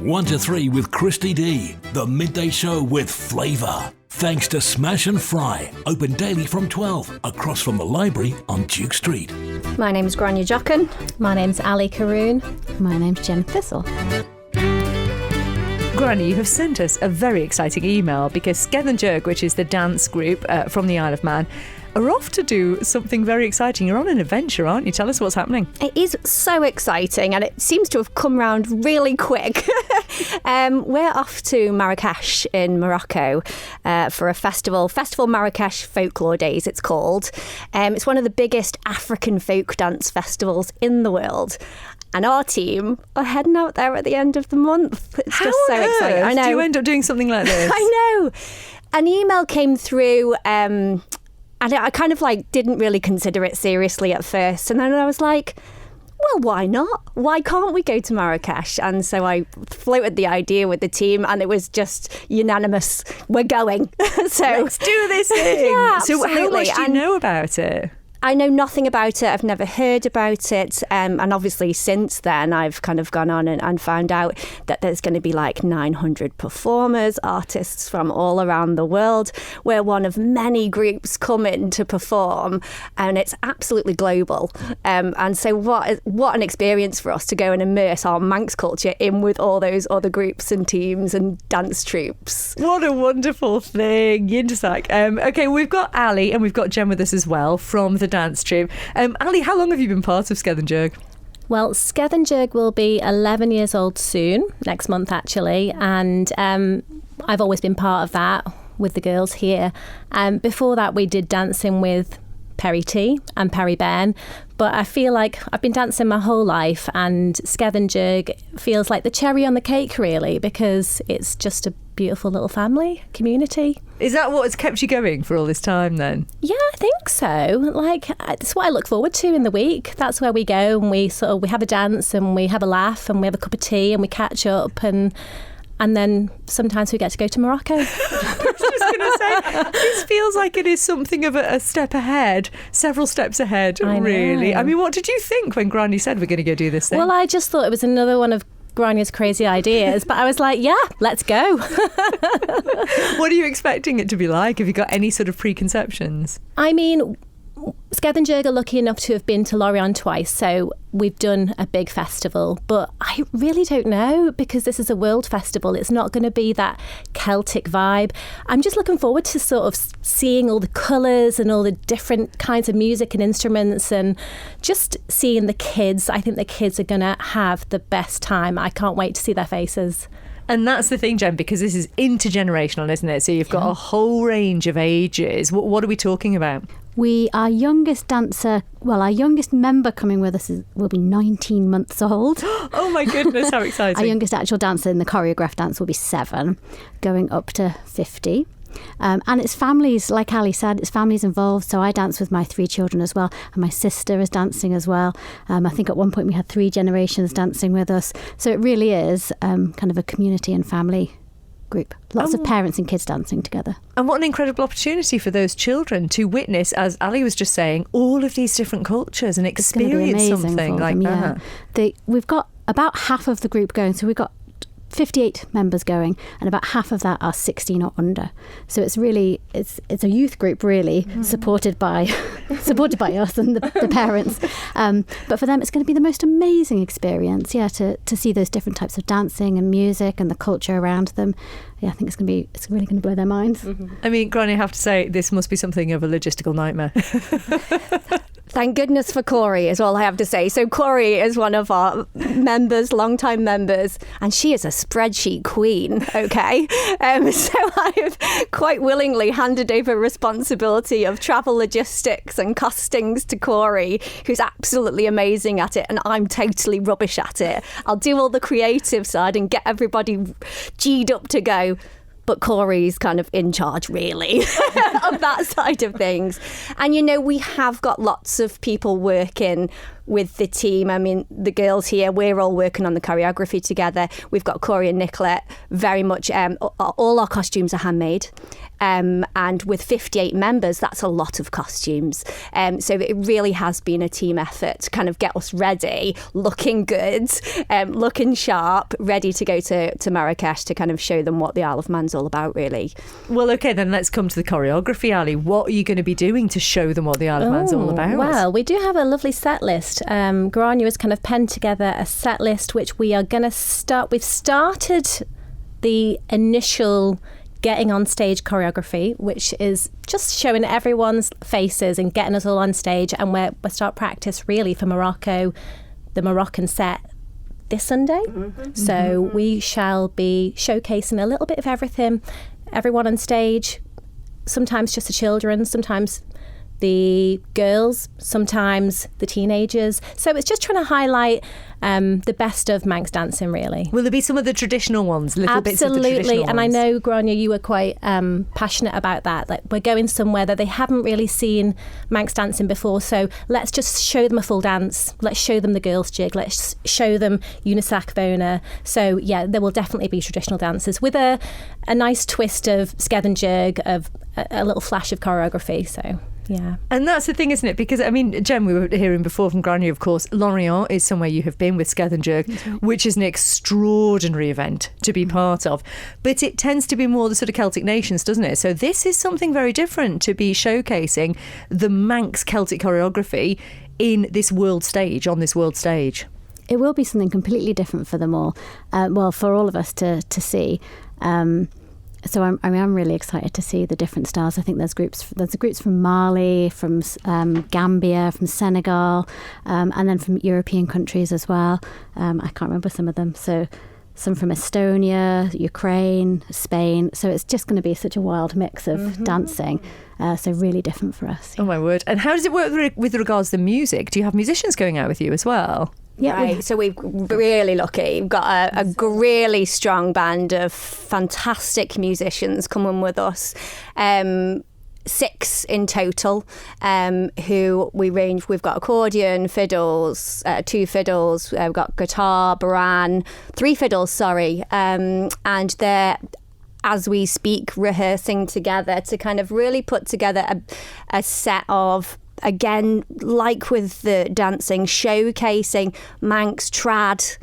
1 to 3 with Christy D. The midday show with flavour. Thanks to Smash and Fry. Open daily from 12 across from the library on Duke Street. My name's Grania Jochen. My name's Ali Karoon. My name's Jen Thistle. Granny, you have sent us a very exciting email because Sketh and Jerk, which is the dance group from the Isle of Man, are off to do something very exciting. You're on an adventure, aren't you? Tell us what's happening. It is so exciting and it seems to have come round really quick. We're off to Marrakech in Morocco for a festival Marrakech Folklore Days, it's called. It's one of the biggest African folk dance festivals in the world. And our team are heading out there at the end of the month. It's just so exciting. I know. Do you end up doing something like this? I know. An email came through and I kind of didn't really consider it seriously at first. And then I was like, well, why not? Why can't we go to Marrakech? And so I floated the idea with the team and it was just unanimous. We're going. So let's do this thing. Yeah, so absolutely. How much do you know about it? I know nothing about it. I've never heard about it. And obviously since then, I've kind of gone on and found out that there's going to be 900 performers, artists from all around the world. We're one of many groups coming to perform and it's absolutely global. And so what an experience for us to go and immerse our Manx culture in with all those other groups and teams and dance troupes. What a wonderful thing. Yindasak. Okay, we've got Ali and we've got Jen with us as well from the dance troupe. Ali, how long have you been part of Sketh and Jerk? Well, Sketh and Jerk will be 11 years old soon, next month actually, and I've always been part of that with the girls here. Before that we did dancing with Perry T and Perry Ben, but I feel like I've been dancing my whole life and Sketh and Jerk feels like the cherry on the cake really, because it's just a beautiful little family community. Is that what has kept you going for all this time then? Yeah, I think so. It's what I look forward to in the week. That's where we go and we have a dance and we have a laugh and we have a cup of tea and we catch up and then sometimes we get to go to Morocco. I was just going to say, this feels like it is something of a step ahead, several steps ahead, really. I mean, what did you think when Granny said we're going to go do this thing? Well, I just thought it was another one of Grania's crazy ideas, but I was like, yeah, let's go. What are you expecting it to be like? Have you got any sort of preconceptions? I mean, Sketh and Jerk are lucky enough to have been to Lorient twice, so we've done a big festival, but I really don't know because this is a world festival. It's not going to be that Celtic vibe. I'm just looking forward to sort of seeing all the colours and all the different kinds of music and instruments and just seeing the kids. I think the kids are going to have the best time. I can't wait to see their faces. And that's the thing, Jen, because this is intergenerational, isn't it? So you've got a whole range of ages. What are we talking about? Our youngest member coming with us will be 19 months old. Oh my goodness, how exciting. Our youngest actual dancer in the choreographed dance will be 7, going up to 50. And it's families, like Ali said, it's families involved. So I dance with my 3 children as well. And my sister is dancing as well. I think at one point we had 3 generations dancing with us. So it really is kind of a community and family group. Lots of parents and kids dancing together. And what an incredible opportunity for those children to witness, as Ali was just saying, all of these different cultures and experience something like that. We've got about half of the group going. So we've got 58 members going and about half of that are 16 or under. So it's really it's a youth group really supported by us and the parents. But for them it's going to be the most amazing experience, to see those different types of dancing and music and the culture around them. I think it's really going to blow their minds. I mean, Granny, I have to say this must be something of a logistical nightmare. Thank goodness for Corey is all I have to say. So Corey is one of our members, long-time members, and she is a spreadsheet queen, okay? So I have quite willingly handed over responsibility of travel logistics and costings to Corey, who's absolutely amazing at it, and I'm totally rubbish at it. I'll do all the creative side and get everybody G'd up to go. But Corey's kind of in charge, really, of that side of things. And, we have got lots of people working with the team. I mean, the girls here, we're all working on the choreography together. We've got Corey and Nicolette, very much, all our costumes are handmade. And with 58 members, that's a lot of costumes. So it really has been a team effort to kind of get us ready, looking good, looking sharp, ready to go to Marrakech to kind of show them what the Isle of Man's all about, really. Well, okay, then let's come to the choreography, Ali. What are you going to be doing to show them what the Isle of Man's all about? Well, we do have a lovely set list. Grania has kind of penned together a set list, which we are going to start. We've started the initial getting on stage choreography, which is just showing everyone's faces and getting us all on stage. And we'll start practice really for Morocco, the Moroccan set, this Sunday. So we shall be showcasing a little bit of everything, everyone on stage, sometimes just the children, sometimes the girls, sometimes the teenagers. So it's just trying to highlight the best of Manx dancing, really. Will there be some of the traditional ones, little bits of the traditional Absolutely, ones? and I know, Grania, you were quite passionate about that. Like, we're going somewhere that they haven't really seen Manx dancing before, so let's just show them a full dance. Let's show them the girls' jig. Let's show them Unisac Vona. So, yeah, there will definitely be traditional dances with a nice twist of skedd and jerk, of a little flash of choreography, so... Yeah. And that's the thing, isn't it? Because, I mean, Jen, we were hearing before from Grania, of course, Lorient is somewhere you have been with Skedd and Jerk, which is an extraordinary event to be part of. But it tends to be more the sort of Celtic nations, doesn't it? So this is something very different, to be showcasing the Manx Celtic choreography in this world stage, on this world stage. It will be something completely different for them all. Well, for all of us to see. So I'm really excited to see the different styles. I think there's groups from Mali, from Gambia, from Senegal, and then from European countries as well. I can't remember some of them. So some from Estonia, Ukraine, Spain. So it's just going to be such a wild mix of dancing. So really different for us. Oh my word. And how does it work with regards to the music? Do you have musicians going out with you as well? Yeah, right. So we're really lucky. We've got a really strong band of fantastic musicians coming with us. 6 in total, who we range. We've got accordion, fiddles, 2 fiddles. We've got guitar, baran, 3 fiddles. And they're, as we speak, rehearsing together to kind of really put together a set of, again, like with the dancing, showcasing Manx trad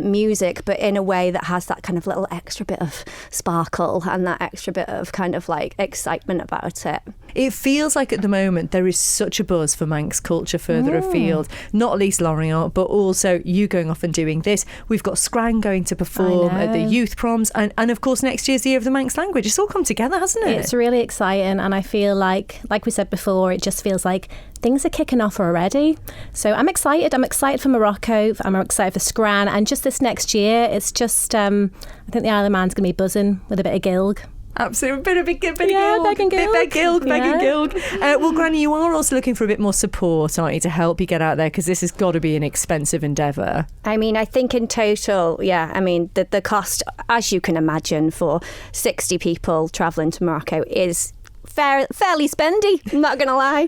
music, but in a way that has that kind of little extra bit of sparkle and that extra bit of kind of like excitement about it. It feels like at the moment there is such a buzz for Manx culture further afield, not least Lorient, but also you going off and doing this. We've got Scran going to perform at the youth proms, and of course next year's the Year of the Manx Language. It's all come together, hasn't it? It's really exciting, and I feel like we said before, it just feels like things are kicking off already. So I'm excited. I'm excited for Morocco. I'm excited for Scran, and just this next year, it's just I think the Isle of Man's going to be buzzing with a bit of gilg. Absolutely, bit of gilg. Begging gilg. Well, Granny, you are also looking for a bit more support, aren't you, to help you get out there, because this has got to be an expensive endeavour. I mean, I think in total, I mean, the cost, as you can imagine, for 60 people travelling to Morocco is fairly spendy, I'm not going to lie.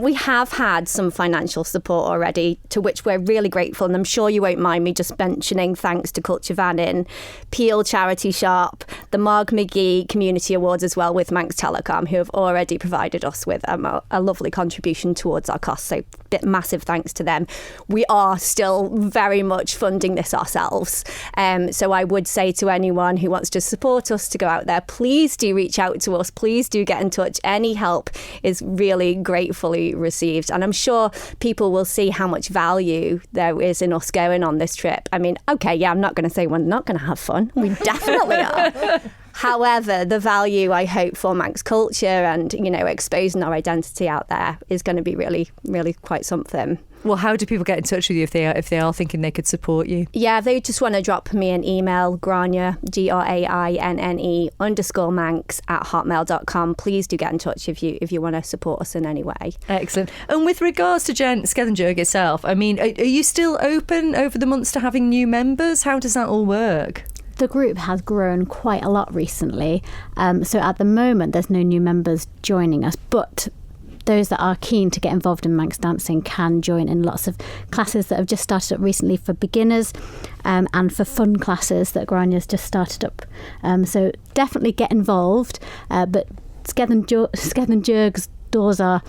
We have had some financial support already, to which we're really grateful, and I'm sure you won't mind me just mentioning thanks to Culture Van In, Peel Charity Shop, the Marg McGee Community Awards as well, with Manx Telecom, who have already provided us with a lovely contribution towards our costs. So massive thanks to them. We are still very much funding this ourselves. So I would say to anyone who wants to support us to go out there, please do reach out to us. Please do get in touch. Any help is really gratefully received. And I'm sure people will see how much value there is in us going on this trip. I mean, okay, I'm not going to say we're not going to have fun. We definitely are. However, the value, I hope, for Manx culture and, exposing our identity out there is going to be really, really quite something. Well, how do people get in touch with you if they are thinking they could support you? Yeah, if they just want to drop me an email, Grania, GRAINNE _Manx @hotmail.com. Please do get in touch if you want to support us in any way. Excellent. And with regards to Skedd and Jerk itself, I mean, are you still open over the months to having new members? How does that all work? The group has grown quite a lot recently. So at the moment, there's no new members joining us, but those that are keen to get involved in Manx dancing can join in lots of classes that have just started up recently for beginners, and for fun classes that Granya's just started up. So definitely get involved, but Skethen Jurg's doors are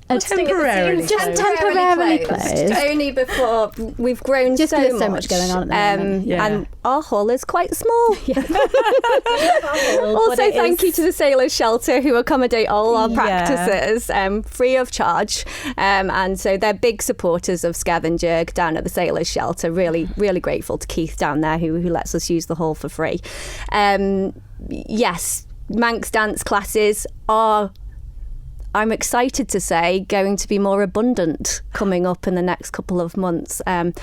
temporarily closed. Only before we've grown just so so much going on at the moment. And our hall is quite small. Hall, Also, but it thank is- you to the Sailors Shelter who accommodate all our practices free of charge. And so they're big supporters of Skethen Jurg down at the Sailors Shelter. Really, really grateful to Keith down there who lets us use the hall for free. Yes, Manx dance classes are, I'm excited to say, going to be more abundant coming up in the next couple of months. I'm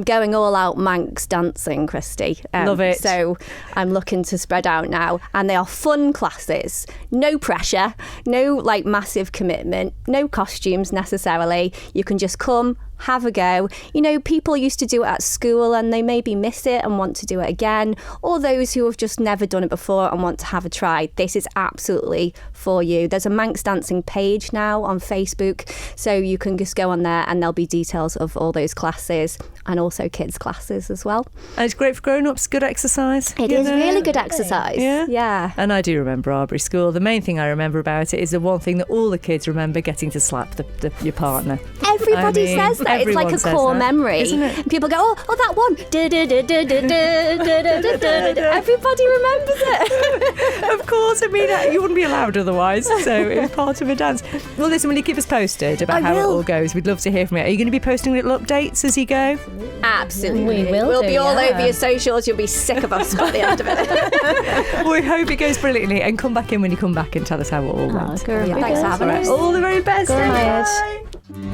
going all out Manx dancing, Christy. Love it. So I'm looking to spread out now. And they are fun classes. No pressure, no like massive commitment, no costumes necessarily. You can just come, have a go. You know, people used to do it at school and they maybe miss it and want to do it again, or those who have just never done it before and want to have a try. This is absolutely for you. There's a Manx dancing page now on Facebook, so you can just go on there and there'll be details of all those classes and also kids classes as well. And it's great for grown-ups, good exercise. It is really good exercise. Yeah. And I do remember Arbury School. The main thing I remember about it is the one thing that all the kids remember, getting to slap your partner. Everybody says that. It's like a Everyone core says that, memory. isn't it? People go, oh, that one. Everybody remembers it. Of course, I mean, you wouldn't be allowed otherwise, so it's part of a dance. Well, listen, will you keep us posted about how it all goes? We'd love to hear from you. Are you going to be posting little updates as you go? Absolutely. We will We'll do, be all yeah. over your socials. You'll be sick of us by the end of it. We hope it goes brilliantly, and come back in when you come back and tell us how it all went. Thanks for having us. All the very best. Go ahead. Bye.